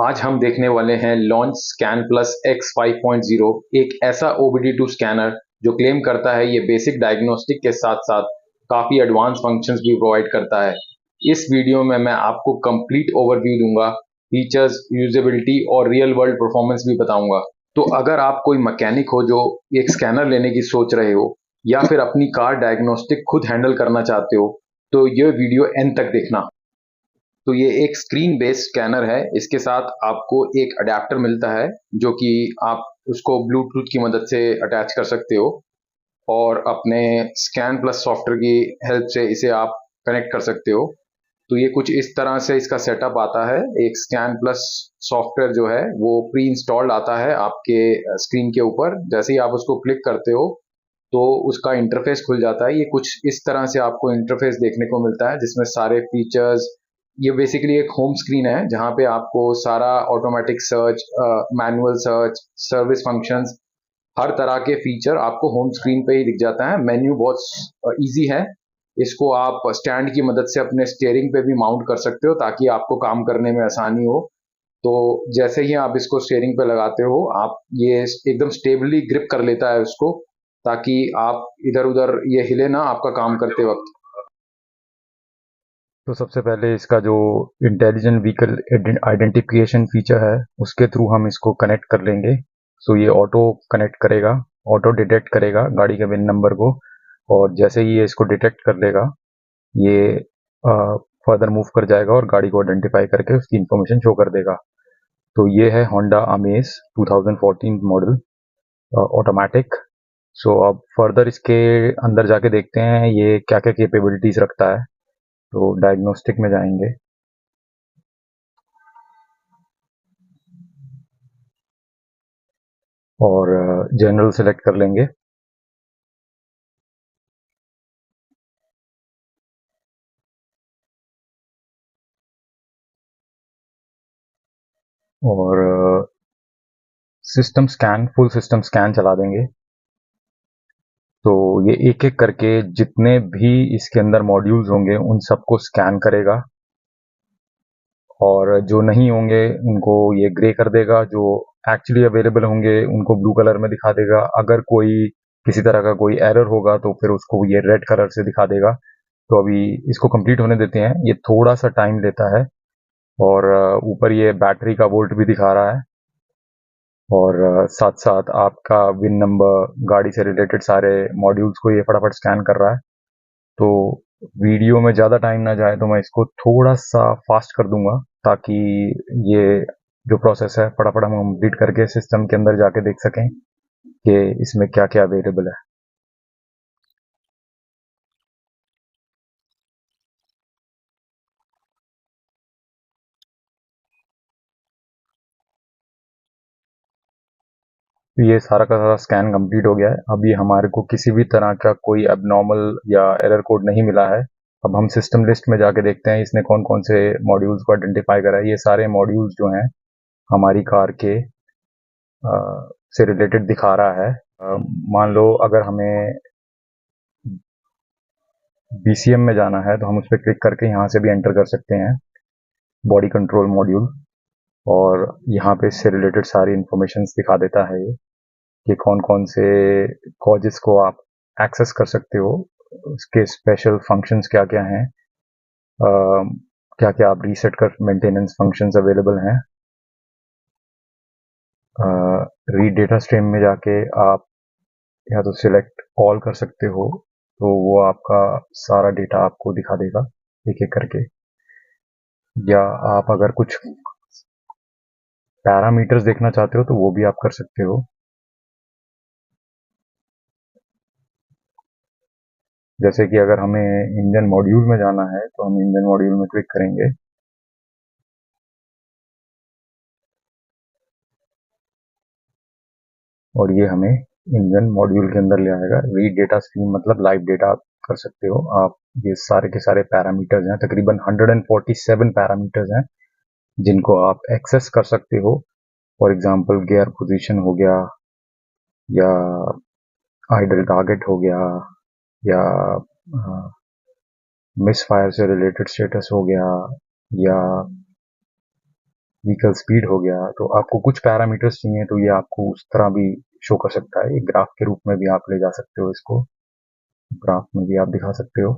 आज हम देखने वाले हैं लॉन्च स्कैन प्लस एक्स 5.0, एक ऐसा OBD2 स्कैनर जो क्लेम करता है ये बेसिक डायग्नोस्टिक के साथ साथ काफ़ी एडवांस फंक्शंस भी प्रोवाइड करता है। इस वीडियो में मैं आपको कंप्लीट ओवरव्यू दूंगा, फीचर्स, यूजेबिलिटी और रियल वर्ल्ड परफॉर्मेंस भी बताऊंगा। तो अगर आप कोई मैकेनिक हो जो एक स्कैनर लेने की सोच रहे हो या फिर अपनी कार डायग्नोस्टिक खुद हैंडल करना चाहते हो, तो ये वीडियो एंड तक देखना। तो ये एक स्क्रीन बेस्ड स्कैनर है। इसके साथ आपको एक अडेप्टर मिलता है जो कि आप उसको ब्लूटूथ की मदद से अटैच कर सकते हो और अपने स्कैन प्लस सॉफ्टवेयर की हेल्प से इसे आप कनेक्ट कर सकते हो। तो ये कुछ इस तरह से इसका सेटअप आता है। एक स्कैन प्लस सॉफ्टवेयर जो है वो प्री इंस्टॉल्ड आता है आपके स्क्रीन के ऊपर। जैसे ही आप उसको क्लिक करते हो तो उसका इंटरफेस खुल जाता है। ये कुछ इस तरह से आपको इंटरफेस देखने को मिलता है जिसमें सारे फीचर्स, ये बेसिकली एक होम स्क्रीन है जहाँ पे आपको सारा automatic search, manual search, service functions, हर तरह के फीचर आपको होम स्क्रीन पे ही दिख जाता है। मेन्यू बहुत इजी है। इसको आप स्टैंड की मदद से अपने स्टीयरिंग पे भी माउंट कर सकते हो ताकि आपको काम करने में आसानी हो। तो जैसे ही आप इसको स्टीयरिंग पे लगाते हो, आप ये एकदम स्टेबली ग्रिप कर लेता है उसको, ताकि आप इधर उधर ये हिले ना आपका काम करते वक्त। तो सबसे पहले इसका जो इंटेलिजेंट व्हीकल आइडेंटिफिकेशन फीचर है उसके थ्रू हम इसको कनेक्ट कर लेंगे। सो ये ऑटो कनेक्ट करेगा, ऑटो डिटेक्ट करेगा गाड़ी के विन नंबर को, और जैसे ही ये इसको डिटेक्ट कर लेगा ये फर्दर मूव कर जाएगा और गाड़ी को आइडेंटिफाई करके उसकी इंफॉर्मेशन शो कर देगा। तो ये है होंडा अमेज 2014 मॉडल ऑटोमेटिक। सो अब फर्दर इसके अंदर जाके देखते हैं ये क्या क्या कैपेबिलिटीज रखता है। तो डायग्नोस्टिक में जाएंगे और जनरल सेलेक्ट कर लेंगे। और system scan, full system scan चला देंगे। तो ये एक एक करके जितने भी इसके अंदर मॉड्यूल्स होंगे उन सबको स्कैन करेगा, और जो नहीं होंगे उनको ये ग्रे कर देगा, जो एक्चुअली अवेलेबल होंगे उनको ब्लू कलर में दिखा देगा। अगर कोई किसी तरह का कोई एरर होगा तो फिर उसको ये रेड कलर से दिखा देगा। तो अभी इसको कंप्लीट होने देते हैं, ये थोड़ा सा टाइम लेता है। और ऊपर ये बैटरी का वोल्ट भी दिखा रहा है, और साथ साथ आपका विन नंबर, गाड़ी से रिलेटेड सारे मॉड्यूल्स को ये फटाफट स्कैन कर रहा है। तो वीडियो में ज़्यादा टाइम ना जाए तो मैं इसको थोड़ा सा फास्ट कर दूंगा, ताकि ये जो प्रोसेस है फटाफट हम कंप्लीट करके सिस्टम के अंदर जाके देख सकें कि इसमें क्या क्या अवेलेबल है। तो ये सारा का सारा स्कैन कंप्लीट हो गया है। अभी हमारे को किसी भी तरह का कोई एबनॉर्मल या एरर कोड नहीं मिला है। अब हम सिस्टम लिस्ट में जाके देखते हैं इसने कौन कौन से मॉड्यूल्स को आइडेंटिफाई करा है। ये सारे मॉड्यूल्स जो हैं हमारी कार के से रिलेटेड दिखा रहा है। मान लो अगर हमें BCM में जाना है तो हम उस पर क्लिक करके यहाँ से भी एंटर कर सकते हैं बॉडी कंट्रोल मॉड्यूल, और यहाँ पे इससे रिलेटेड सारी इंफॉर्मेशन दिखा देता है ये कि कौन कौन से कॉजेस को आप एक्सेस कर सकते हो, उसके स्पेशल फंक्शंस क्या क्या हैं, क्या क्या आप रीसेट कर मेंटेनेंस फंक्शंस अवेलेबल हैं। रीड डेटा स्ट्रीम में जाके आप या तो सिलेक्ट ऑल कर सकते हो, तो वो आपका सारा डेटा आपको दिखा देगा एक एक करके। या आप अगर कुछ पैरामीटर्स देखना चाहते हो तो वो भी आप कर सकते हो। जैसे कि अगर हमें इंजन मॉड्यूल में जाना है तो हम इंजन मॉड्यूल में क्लिक करेंगे, और ये हमें इंजन मॉड्यूल के अंदर ले आएगा। रीड डेटा स्ट्रीम मतलब लाइव डेटा कर सकते हो आप। ये सारे के सारे पैरामीटर्स हैं, तकरीबन 147 पैरामीटर्स हैं जिनको आप एक्सेस कर सकते हो। फॉर एग्जांपल गियर पोजीशन हो गया, या आइडल टारगेट हो गया, या मिस फायर से रिलेटेड स्टेटस हो गया, या व्हीकल स्पीड हो गया, तो आपको कुछ पैरामीटर्स चाहिए तो ये आपको उस तरह भी शो कर सकता है। एक ग्राफ के रूप में भी आप ले जा सकते हो इसको, ग्राफ में भी आप दिखा सकते हो।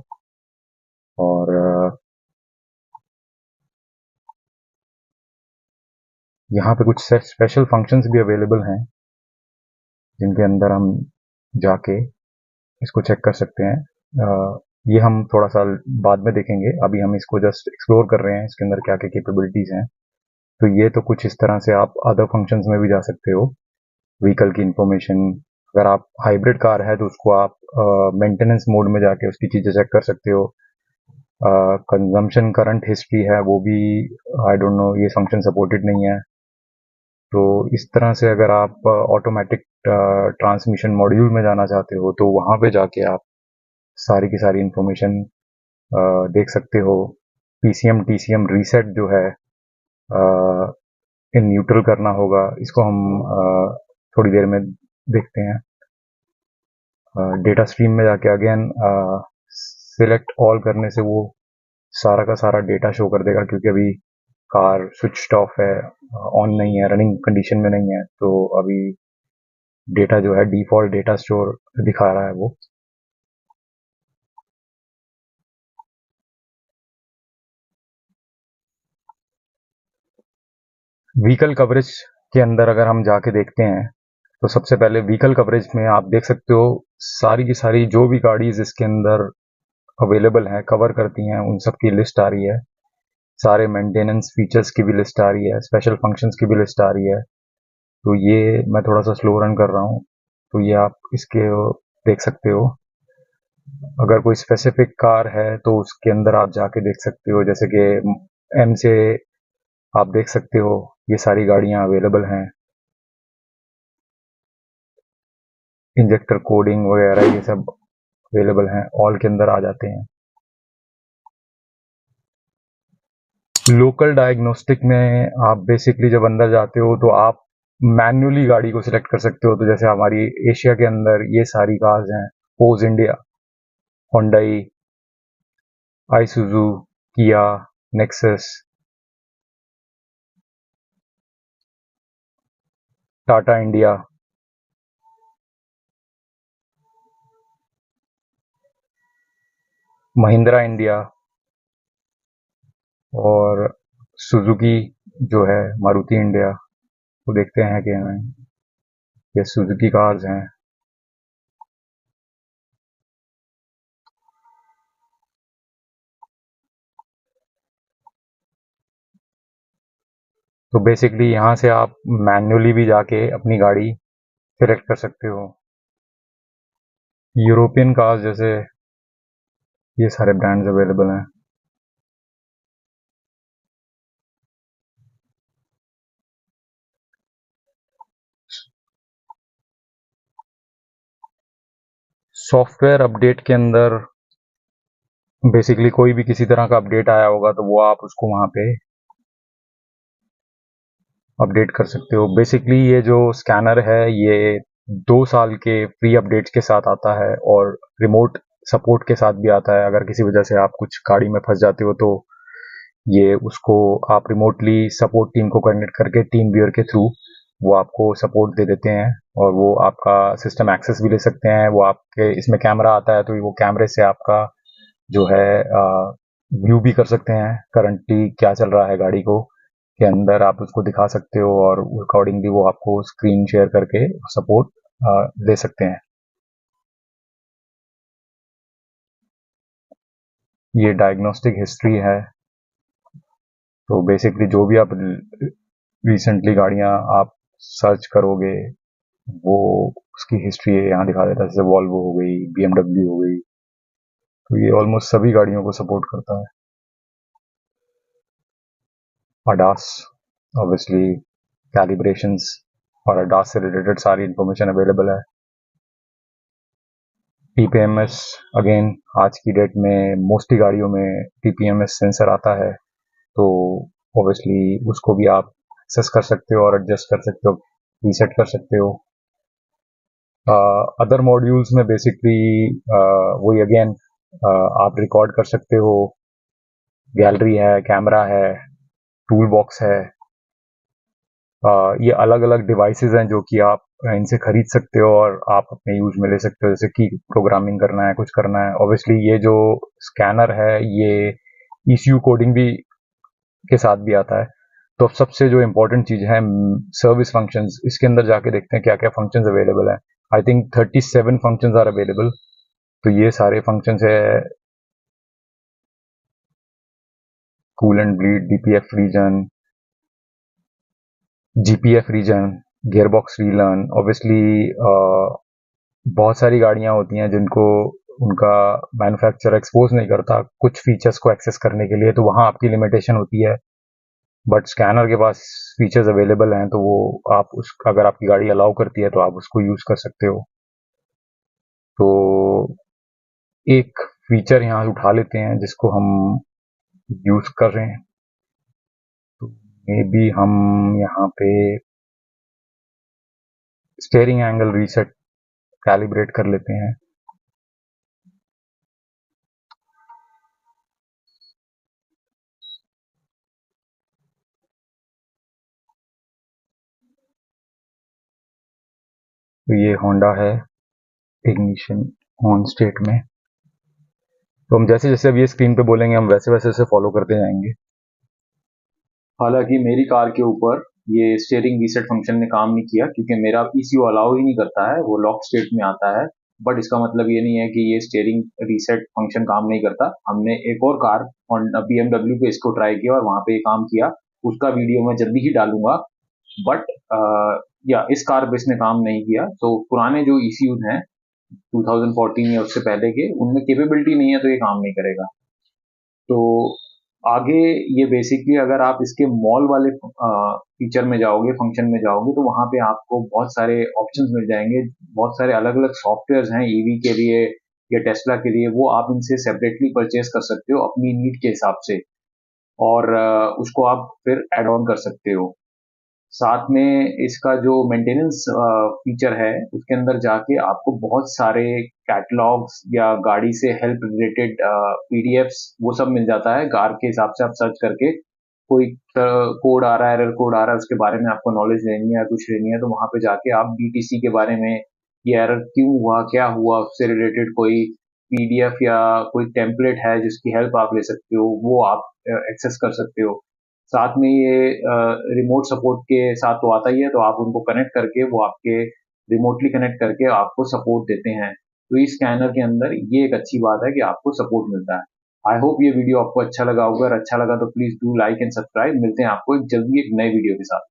और यहाँ पे कुछ स्पेशल फंक्शंस भी अवेलेबल हैं जिनके अंदर हम जाके इसको चेक कर सकते हैं। ये हम थोड़ा सा बाद में देखेंगे, अभी हम इसको जस्ट एक्सप्लोर कर रहे हैं इसके अंदर क्या क्या कैपेबिलिटीज हैं। तो ये तो कुछ इस तरह से आप अदर फंक्शंस में भी जा सकते हो। व्हीकल की इंफॉर्मेशन, अगर आप हाइब्रिड कार है तो उसको आप मेंटेनेंस मोड में जाके उसकी चीज़ें चेक कर सकते हो। कंजम्पशन करंट हिस्ट्री है वो भी, आई डोंट नो, ये फंक्शन सपोर्टेड नहीं है। तो इस तरह से अगर आप ऑटोमेटिक ट्रांसमिशन मॉड्यूल में जाना चाहते हो तो वहाँ पे जाके आप सारी की सारी इंफॉर्मेशन देख सकते हो। पीसीएम टीसीएम रीसेट जो है, इन न्यूट्रल करना होगा, इसको हम थोड़ी देर में देखते हैं। डेटा स्ट्रीम में जाके अगेन सिलेक्ट ऑल करने से वो सारा का सारा डेटा शो कर देगा, क्योंकि अभी कार स्विच ऑफ है, ऑन नहीं है, रनिंग कंडीशन में नहीं है, तो अभी डेटा जो है डिफॉल्ट डेटा स्टोर दिखा रहा है वो। व्हीकल कवरेज के अंदर अगर हम जाके देखते हैं तो सबसे पहले व्हीकल कवरेज में आप देख सकते हो सारी की सारी जो भी गाड़ीज इसके अंदर अवेलेबल हैं, कवर करती हैं, उन सब की लिस्ट आ रही है। सारे मेंटेनेंस फीचर्स की भी लिस्ट आ रही है, स्पेशल फंक्शंस की भी लिस्ट आ रही है। तो ये मैं थोड़ा सा स्लो रन कर रहा हूँ, तो ये आप इसके देख सकते हो। अगर कोई स्पेसिफिक कार है तो उसके अंदर आप जाके देख सकते हो, जैसे कि एम से आप देख सकते हो ये सारी गाड़ियां अवेलेबल हैं। इंजेक्टर कोडिंग वगैरह ये सब अवेलेबल हैं, ऑल के अंदर आ जाते हैं। लोकल डायग्नोस्टिक में आप बेसिकली जब अंदर जाते हो तो आप मैन्युअली गाड़ी को सिलेक्ट कर सकते हो। तो जैसे हमारी एशिया के अंदर ये सारी कार्स हैं, फोर्स इंडिया, होंडई, आइसुजू, किया, nexus, Tata India, Mahindra India और सुजुकी जो है, मारुति इंडिया। तो देखते हैं कि ये सुजुकी कार्स हैं। तो बेसिकली यहाँ से आप मैन्युअली भी जाके अपनी गाड़ी सिलेक्ट कर सकते हो। यूरोपियन कार्स जैसे ये सारे ब्रांड्स अवेलेबल हैं। सॉफ्टवेयर अपडेट के अंदर बेसिकली कोई भी किसी तरह का अपडेट आया होगा तो वो आप उसको वहाँ पे अपडेट कर सकते हो। बेसिकली ये जो स्कैनर है ये 2 साल के फ्री अपडेट्स के साथ आता है और रिमोट सपोर्ट के साथ भी आता है। अगर किसी वजह से आप कुछ गाड़ी में फंस जाते हो तो ये उसको आप रिमोटली सपोर्ट टीम को कनेक्ट करके टीम व्यूअर के थ्रू वो आपको सपोर्ट दे देते हैं और वो आपका सिस्टम एक्सेस भी ले सकते हैं। वो आपके इसमें कैमरा आता है तो वो कैमरे से आपका जो है व्यू भी कर सकते हैं, करंटली क्या चल रहा है गाड़ी को के अंदर आप उसको दिखा सकते हो और अकॉर्डिंगली वो आपको स्क्रीन शेयर करके सपोर्ट दे सकते हैं। ये डायग्नोस्टिक हिस्ट्री है। तो बेसिकली जो भी आप रिसेंटली गाड़ियां आप सर्च करोगे वो उसकी हिस्ट्री यहाँ दिखा देता है। जैसे वॉल्वो हो गई, बीएमडब्ल्यू हो गई, तो ये ऑलमोस्ट सभी गाड़ियों को सपोर्ट करता है। अडास, ऑब्वियसली कैलिब्रेशंस और अडास से रिलेटेड सारी इंफॉर्मेशन अवेलेबल है। टीपीएमएस, अगेन आज की डेट में मोस्टली गाड़ियों में टीपीएमएस सेंसर आता है, तो ऑब्वियसली उसको भी आप एक्सेस कर सकते हो और एडजस्ट कर सकते हो, रीसेट कर सकते हो। अदर मॉड्यूल्स में बेसिकली वही अगेन आप रिकॉर्ड कर सकते हो, गैलरी है, कैमरा है, टूल बॉक्स है, ये अलग अलग डिवाइसेस हैं जो कि आप इनसे खरीद सकते हो और आप अपने यूज में ले सकते हो, जैसे कि प्रोग्रामिंग करना है, कुछ करना है। ऑब्वियसली ये जो स्कैनर है ये ईसीयू कोडिंग भी के साथ भी आता है। तो अब सबसे जो इम्पोर्टेंट चीज है, सर्विस फंक्शंस, इसके अंदर जाके देखते हैं क्या क्या फंक्शंस अवेलेबल है। I think 37 functions are available. तो ये सारे फंक्शंस है: cool and bleed, DPF regen, GPF regen, gearbox relearn. Obviously बहुत सारी गाड़ियां होती हैं जिनको उनका मैन्युफैक्चरर एक्सपोज नहीं करता कुछ फीचर्स को एक्सेस करने के लिए, तो वहां आपकी लिमिटेशन होती है। बट स्कैनर के पास फीचर्स अवेलेबल हैं, तो वो आप उस अगर आपकी गाड़ी अलाउ करती है तो आप उसको यूज कर सकते हो। तो एक फीचर यहाँ उठा लेते हैं जिसको हम यूज कर रहे हैं। तो मे बी हम यहाँ पे स्टेयरिंग एंगल रीसेट कैलिब्रेट कर लेते हैं। तो ये होंडा है इग्निशन ऑन स्टेट में। तो हम जैसे जैसे अब ये स्क्रीन पे बोलेंगे हम वैसे वैसे इसे फॉलो करते जाएंगे। हालांकि मेरी कार के ऊपर ये स्टीयरिंग रीसेट फंक्शन ने काम नहीं किया क्योंकि मेरा ईसीयू अलाउ ही नहीं करता है, वो लॉक स्टेट में आता है। बट इसका मतलब ये नहीं है कि ये स्टीयरिंग रीसेट फंक्शन काम नहीं करता। हमने एक और कार बीएमडब्ल्यू पे इसको ट्राई किया और वहां पे ये काम किया। उसका वीडियो मैं जल्दी ही डालूंगा। बट या इस कार पे इसने काम नहीं किया। तो पुराने जो ईसीयू हैं 2014 या उससे पहले के, उनमें केपेबिलिटी नहीं है तो ये काम नहीं करेगा। तो आगे ये बेसिकली अगर आप इसके मॉल वाले फीचर में जाओगे, फंक्शन में जाओगे, तो वहां पे आपको बहुत सारे ऑप्शंस मिल जाएंगे। बहुत सारे अलग अलग सॉफ्टवेयर्स हैं ईवी के लिए या टेस्ला के लिए, वो आप इनसे सेपरेटली परचेज कर सकते हो अपनी नीड के हिसाब से। और उसको आप फिर एड ऑन कर सकते हो। साथ में इसका जो मेंटेनेंस फीचर है उसके अंदर जाके आपको बहुत सारे कैटलॉग्स या गाड़ी से हेल्प रिलेटेड पीडीएफ्स वो सब मिल जाता है। कार के हिसाब से आप सर्च करके कोई कोड आ रहा है, एरर कोड आ रहा है, उसके बारे में आपको नॉलेज लेनी है या कुछ लेनी है, तो वहां पे जाके आप डीटीसी के बारे में, ये एरर क्यों हुआ, क्या हुआ, उससे रिलेटेड कोई पीडीएफ या कोई टेम्पलेट है जिसकी हेल्प आप ले सकते हो, वो आप एक्सेस कर सकते हो। साथ में ये रिमोट सपोर्ट के साथ तो आता ही है, तो आप उनको कनेक्ट करके वो आपके रिमोटली कनेक्ट करके आपको सपोर्ट देते हैं। तो इस स्कैनर के अंदर ये एक अच्छी बात है कि आपको सपोर्ट मिलता है। आई होप ये वीडियो आपको अच्छा लगा होगा। अगर अच्छा लगा तो please do like and subscribe. मिलते हैं आपको एक जल्दी एक नए वीडियो के साथ।